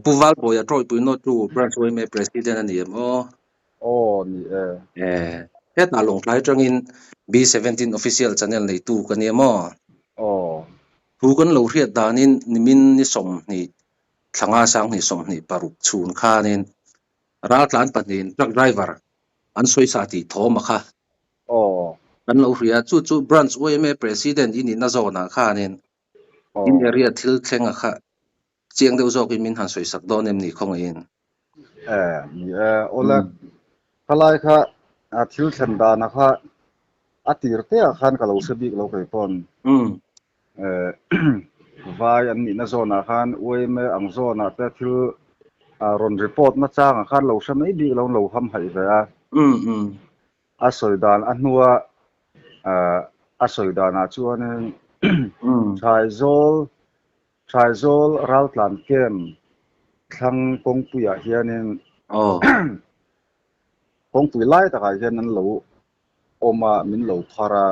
puval boya troi puino tu branch way me president ani ni ta long thlai tangin B17 official channel nei tu kan mo hu kan lo riat danin nimin ni som ni thanga sang ni som ni paruk chun khanin ra tlan panin truck driver an soi sa ti thoma kha kan lo ria chu branch way me president ini na zona khanin in area thil thlenga kha chiang deu zok min han soi sak donem ni khong in ola khalai kha thil thlen da na kha atir te khan ka lo sebi lo kai pon vai an ni na zona khan way me ang zona te thil ron report na chang khan lo samai bi lo ham hai ba a soidan anua a soidana chuan Trizol Rautland Kem thlang kongpuya hianin kongpui lai ta kai hian an lo oma min lo phara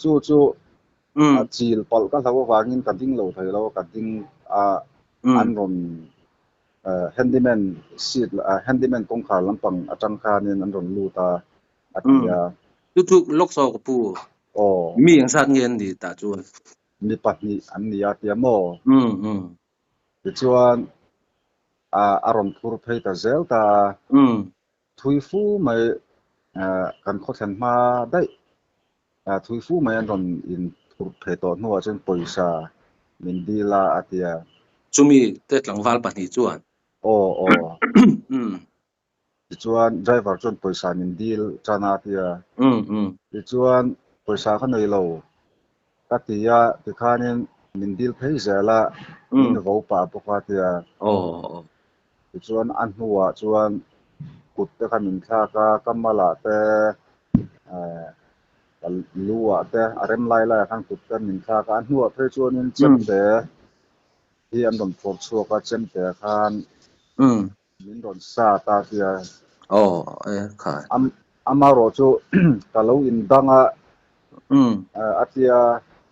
chu chil pal ka lawa wangin ka ding lo thai lo ka ding an ron handyman kongkhar lampang atang khanin an ron luta atia tu lokso ko pu mi ang san ngen di ta chu mi patni an ni atia mo chuan aron phur phei ta zel ta thuifu mai kan khothan ma dai thuifu mai an ron in phur phei to nuwa chen poisa min dila atia chumi te tlangwal pani chuan chuan driver chuan poisa min dil chana tia chuan poisa kha nei lo katia tikhanin min dil phei zela min vo pa poka tia chuan an huwa chuan kut te kha min thla ka kamala te luwa te arem lai khan kut te min thla ka an huwa phei chuan in chemte hi an ron phor chuaka chemte khan min ron sa ta tia kha amaro chu kalo in danga atia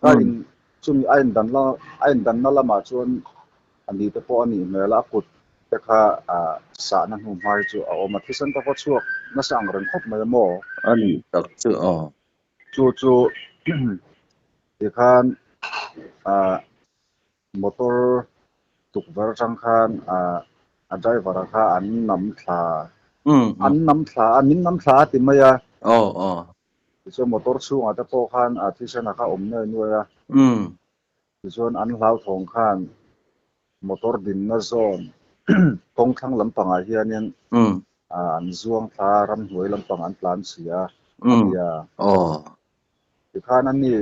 kain chumi ain dan na lama chuan ani te po ani mela kut te kha sa na hu mai chu oma thisan ta ko chuak na sang ren khop mai mo ani tak chu chu ikhan motor tukvar chang khan driver kha an nam thla nam thla ti maya chu motor chunga ta po khan thisana kha omne nuya chuan an hlau thong khan motor din na zone kong thang lampanga hianin an zuang thla ram hnuai lampang an plan sia ya tikhan ani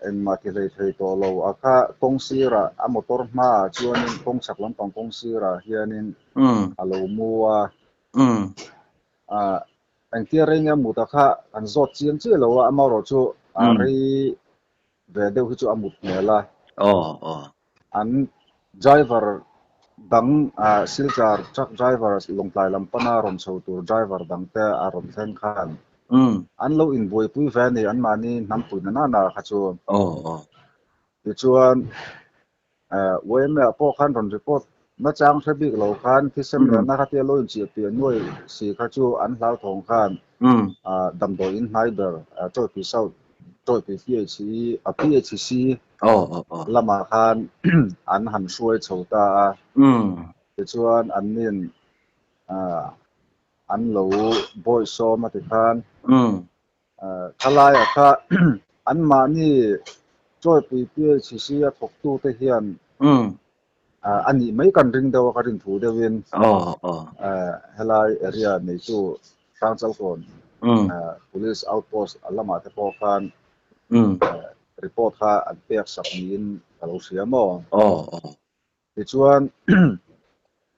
en ma ti thei to lo akha kong sira a motor ma chuanin kong chak lampang kong sira hianin alo muwa ang tia renga muta kha an zot chiang che lo amaro chu ri ve deu hi chu amut mela an driver dang silchar truck driver longtlai lampana rom chhotur driver dang te aron thleng khan an lo in boi pui van ni an mani nam pui na kha chu ti chuan weme po khan ron report na chang thabik lo khan kisem na kha te lo in chi pi noi si kha chu an hlau thong khan damdo in haiber choi pi south choi pi PHC lama khan an han suai chhota ti chuan an nin an lo boy so ma ti khan thalai kha an ma ni choi pi PHC a thok tu te hian ani mai kan ring dewa ka rin thu dewin helai area nei chu council kon police outpost alama te po khan report kha an pek saknin alo siamo ti chuan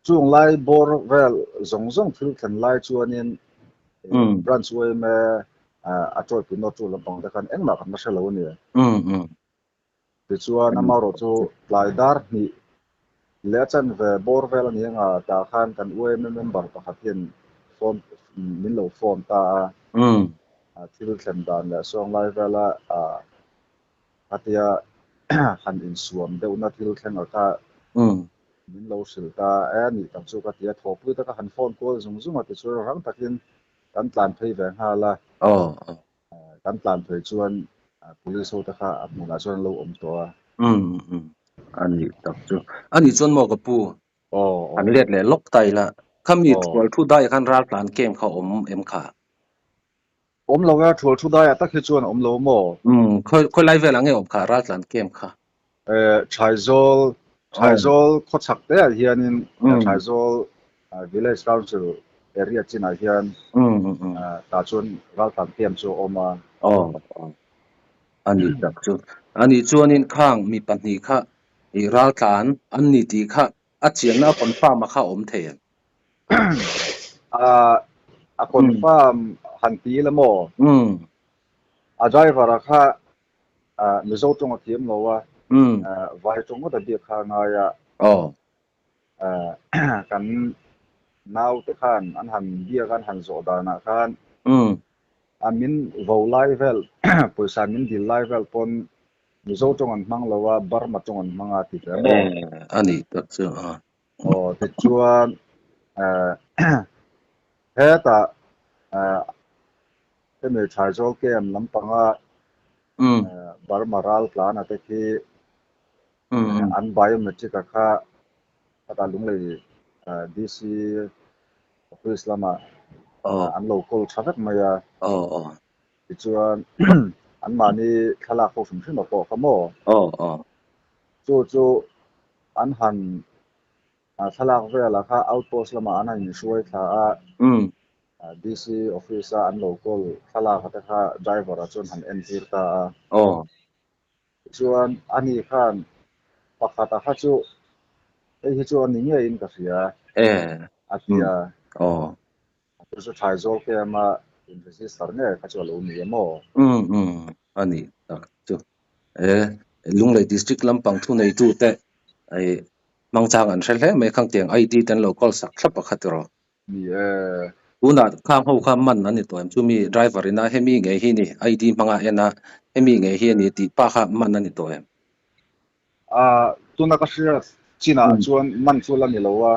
chung lai bor vel zong thil than lai chuanin branch way me a choi pi no chu lampang te khan engma kan na selo ni ti chuan amaro chu plaidar ni lechan ve bor vel ni nga ta khan kan way member pakhatin form min lo form ta thil than dan la song lai vela atia han in suam deu na thil thlenga ka min lo silta ani tam chu ka tia thopu ta ka han phone call zung ati chu rang takin kan tlan phei ve ha la kan tlan phei chuan police ho ta kha amuna chuan lo om to a ani tak chu ani chuan mo ka pu an let le lok tai la khami twal thu dai kan ral plan kem kha om em kha om lo ga thol thu dai ta khi chuan om lo mo khoi lai vel ange om kha ral plan kem kha chaizol khochak te hianin chaizol village council area china hian ta chuan ral plan kem chu oma ani tak chu ani chuanin khang mi pahnih kha I ral tlan an ni ti kha a chiang na confirm kha om the a confirm han ti la mo a driver kha mi zo tong a thiam lo wa vai tong da bi kha nga ya kan nau te khan an han bia kan han zo da na khan amin vo lai vel poisa min di lai vel pon mi zo tong an mang lo wa bar ma tong an manga ti te mo ani tak chu te chuan he ta te me chaizol kem lampanga bar maral plan ate ki an biometric kha ta lung le DC office lama an local traffic maya ti chuan an mani khala ko sum sum ko kamo chu an han khala vela kha outpost lama an ni suai tha DC officer an local khala kha driver a chun han entir ta chuan ani khan pakhata kha chu hi chu ani nge in ka sia atia chu chaizol ke ma in register ne kha chu lo ni mo ani tak chu lunglei district lampang thu nei tu te ai mangchang an hrel he me khang tiang ID ten local sak thlap khatro ni una khang ho kham man ani toim chu mi driver ina hemi nge hi ni ID manga ena hemi nge hi ni ti pa kha man ani toim tuna ka sia china chuan man chu la ni lo wa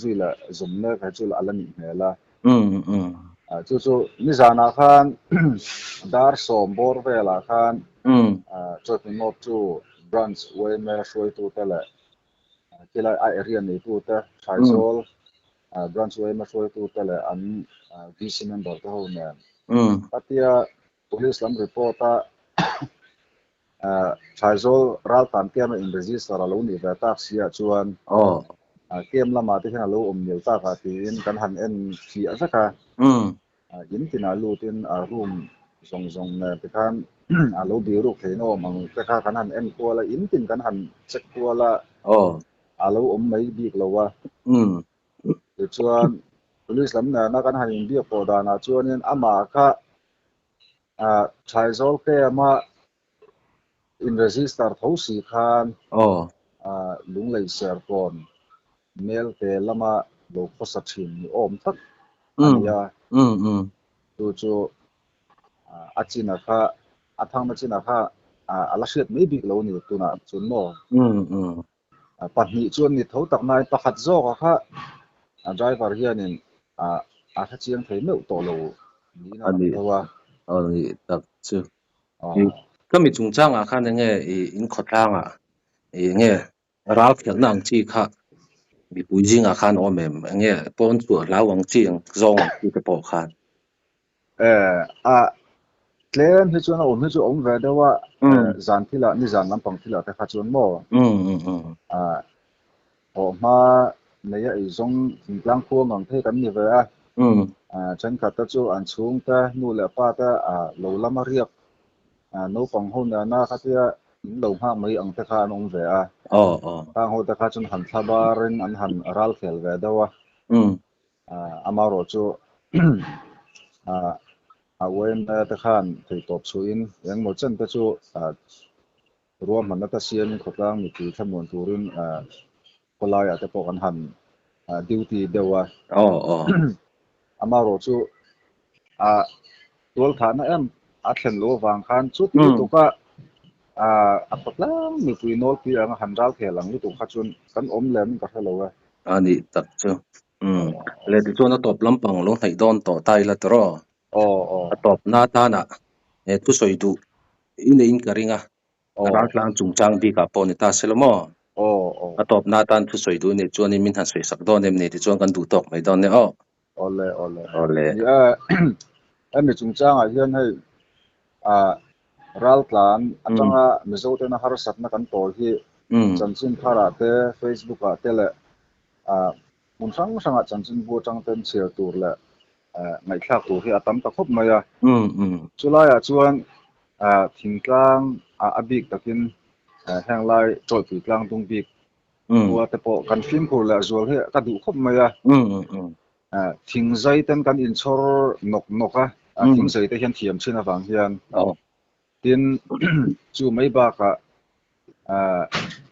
zila zumna ka chu ala ni hela chu ni zana khan dar som bor vela khan chu no chu branch we me shoi tu tele kila area ni tu ta chaizol branch we me shoi tu tele an VC member to ho ne atia police lam report chaizol ral tan kem in register alo ni va ta sia chuan kem lama te hna lo om nil ta ka tin kan han en thi a saka yin tina lu tin a room zong ne te kan alo bi ru the no mang te kha kan han en ko la in tin kan han check ko la alo om mai bi lo wa te chuan police lam na kan han in bi ko da na chuan in ama kha chaizol ke ama in register thosi khan lunglei ser kon mail te lama lo khosathin ni om tak ania chu achina kha athang ma china kha ala shet mai big lo ni tuna chun mo pahni chuan ni tho tak nai pakhat zo kha driver hianin a kha chiang thei meu to lo ni na tawa ani tak chu kami chungchang a khan nge in khotlang a nge ral khel nang chi kha mi puijing a khan omem nge pon chu lawang chiang zong ti te po khan Claim hi chuan om hi chu om ve dewa zan thila ni zan lampang thila te kha chuan mo ma neya i zong thingtlang khuang ang the kan ni ve chan kha ta chu an chung ta nu le pa ta lo lama riak no pang ho na kha tia in lo ha mai ang te kha nong ve ta ho ta kha chun han thabarin an han ral khel ve dewa amaro chu wen ta khan thei top chuin yang mo chen ta chu ruam man ta sian khotlang mi ti thamon turin kolaya te po kan han duty dewa amaro chu tol thana em a thlen lo wang khan chu ti to ka apatlang mi pui nol pi ang hanral thelang lu tu khachun kan om lem ka hello ani tak chu le ti chona top lampang lo thai don to tai la tro top na ta na tu soi tu in in karinga ra tlang chungchang bi ka pon ta selomo top na tan tu soi tu ne choni min han soi sak don nem ne ti chon kan du tok mai don ne ole ya ami chungchang a hian hei ral tlan atanga mizo te na har sat na kan to hi chanchin phara te facebook a te le mun sang chanchin bu chang ten share tur le ngai thak tu hi atam ta khop maya chulaya chuan thingtlang abik takin hanglai choi pi tlang tung bik wa te po kan film phur la zual he ka du khop maya thingzai ten kan in chor noka thingzai te hian thiam china wang hian tin chu mai ba ka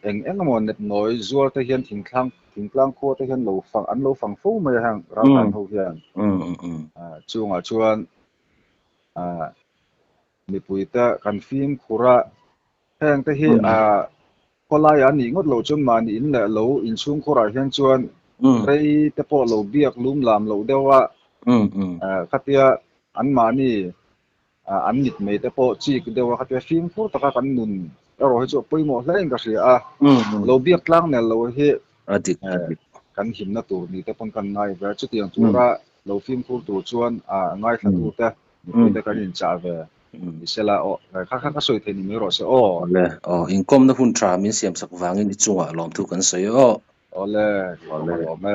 eng mon net noi zual te hian thingtlang kho te hian lo fang fo mai hang ra kan ho hian chunga chuan mi puita kan film khura heng te hi kolai ani ngot lo chum mani in la lo in chung khura hian chuan rei te po lo biak lum lam lo dewa khatia an mani an nit me te po chi ku dewa khatia film khur taka kan nun ro hi chu poimo hleng ka sia lo biak tlang ne lo hi adik kan him na tur ni te pon kan nai ver chu tiang tura lo film khur tu chuan ngai thla tu te ni te kan in cha ve isela kha soi the ni me ro se le income na hun tra min siam sak wangin i chunga lom thu kan sei ole me